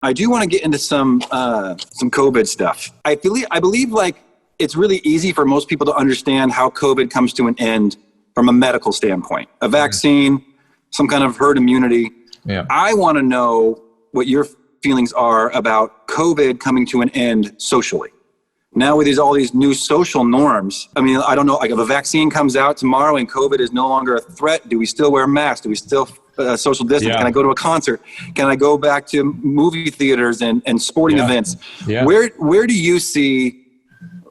I do want to get into some COVID stuff. I believe like it's really easy for most people to understand how COVID comes to an end from a medical standpoint. A vaccine, some kind of herd immunity. Yeah. I want to know what your feelings are about COVID coming to an end socially. Now with all these new social norms, I mean, I don't know, like if a vaccine comes out tomorrow and COVID is no longer a threat, do we still wear masks? Do we still social distance? Yeah. Can I go to a concert? Can I go back to movie theaters and sporting events? Yeah. Where do you see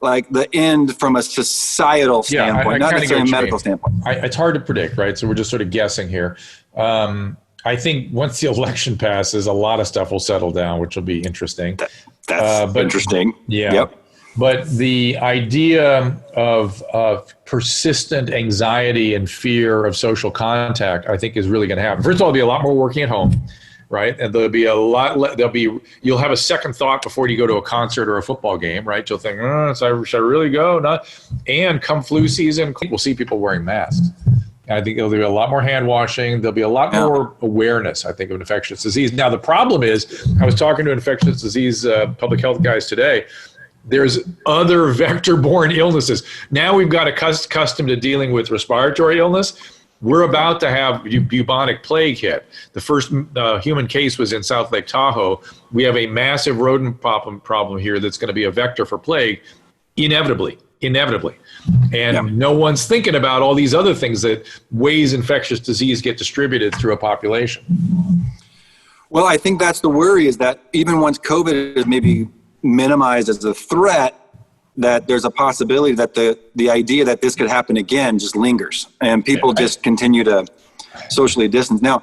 like the end from a societal standpoint, not necessarily a medical standpoint? It's hard to predict, right? So we're just sort of guessing here. I think once the election passes, a lot of stuff will settle down, which will be interesting. That's interesting. Yeah. Yep. But the idea of persistent anxiety and fear of social contact, I think, is really going to happen. First of all, there'll be a lot more working at home, right? And there'll be a lot. You'll have a second thought before you go to a concert or a football game, right? You'll think, should I really go? No. And come flu season, we'll see people wearing masks. I think there'll be a lot more hand washing. There'll be a lot more awareness, I think, of infectious disease. Now, the problem is, I was talking to infectious disease public health guys today. There's other vector-borne illnesses. Now we've got accustomed to dealing with respiratory illness. We're about to have bubonic plague hit. The first human case was in South Lake Tahoe. We have a massive rodent problem here that's going to be a vector for plague, inevitably. And no one's thinking about all these other things that ways infectious disease get distributed through a population. Well, I think that's the worry, is that even once COVID is maybe minimized as a threat, that there's a possibility that the idea that this could happen again just lingers and people just continue to socially distance. Now,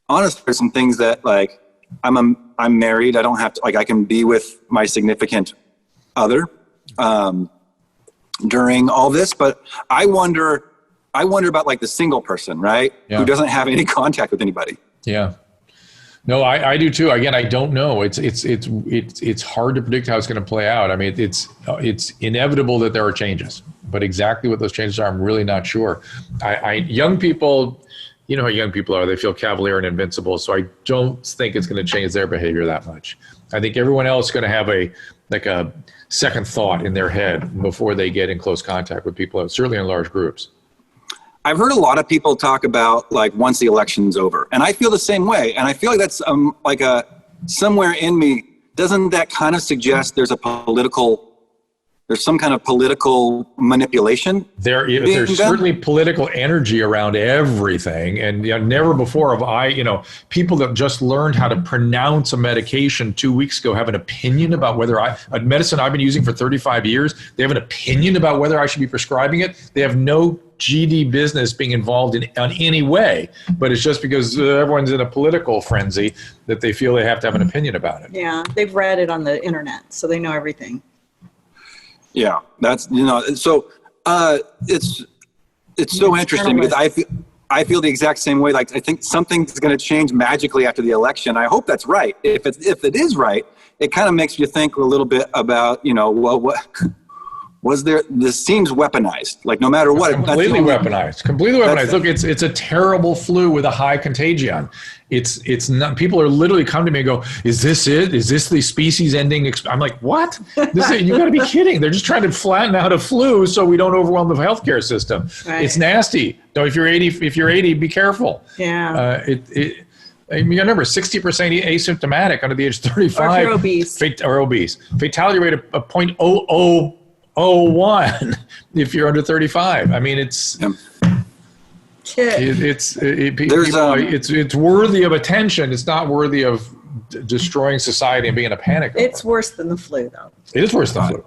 honestly, there's some things that like I'm married. I don't have to, like, I can be with my significant other during all this, but I wonder about like the single person, right? Yeah. Who doesn't have any contact with anybody. Yeah. No, I do too. Again, I don't know. It's hard to predict how it's going to play out. I mean, it's inevitable that there are changes, but exactly what those changes are, I'm really not sure. Young people, you know how young people are, they feel cavalier and invincible. So I don't think it's going to change their behavior that much. I think everyone else is going to have a second thought in their head before they get in close contact with people, certainly in large groups. I've heard a lot of people talk about like once the election's over, and I feel the same way. And I feel like that's somewhere in me, doesn't that kind of suggest there's some kind of political manipulation? There's certainly political energy around everything. And never before have people that just learned how to pronounce a medication 2 weeks ago have an opinion about whether a medicine I've been using for 35 years, they have an opinion about whether I should be prescribing it. They have no GD business being involved in any way, but it's just because everyone's in a political frenzy that they feel they have to have an opinion about it. Yeah, they've read it on the internet, so they know everything. Yeah, that's, so it's so interesting because I feel the exact same way. Like, I think something's going to change magically after the election. I hope that's right. If it is right, it kind of makes you think a little bit about, what was there, this seems weaponized, like no matter what. Completely weaponized. Look, it's a terrible flu with a high contagion. It's not, people are literally come to me and go, is this it? Is this the species ending? I'm like, what? You gotta be kidding. They're just trying to flatten out a flu so we don't overwhelm the healthcare system. Right. It's nasty. So if you're 80, be careful. Yeah. You remember 60% asymptomatic under the age of 35. Or if you're obese. Fatality rate of 0.0001 if you're under 35. I mean, it's worthy of attention. It's not worthy of destroying society and being in a panic. It's worse than the flu, though. It is worse than the flu.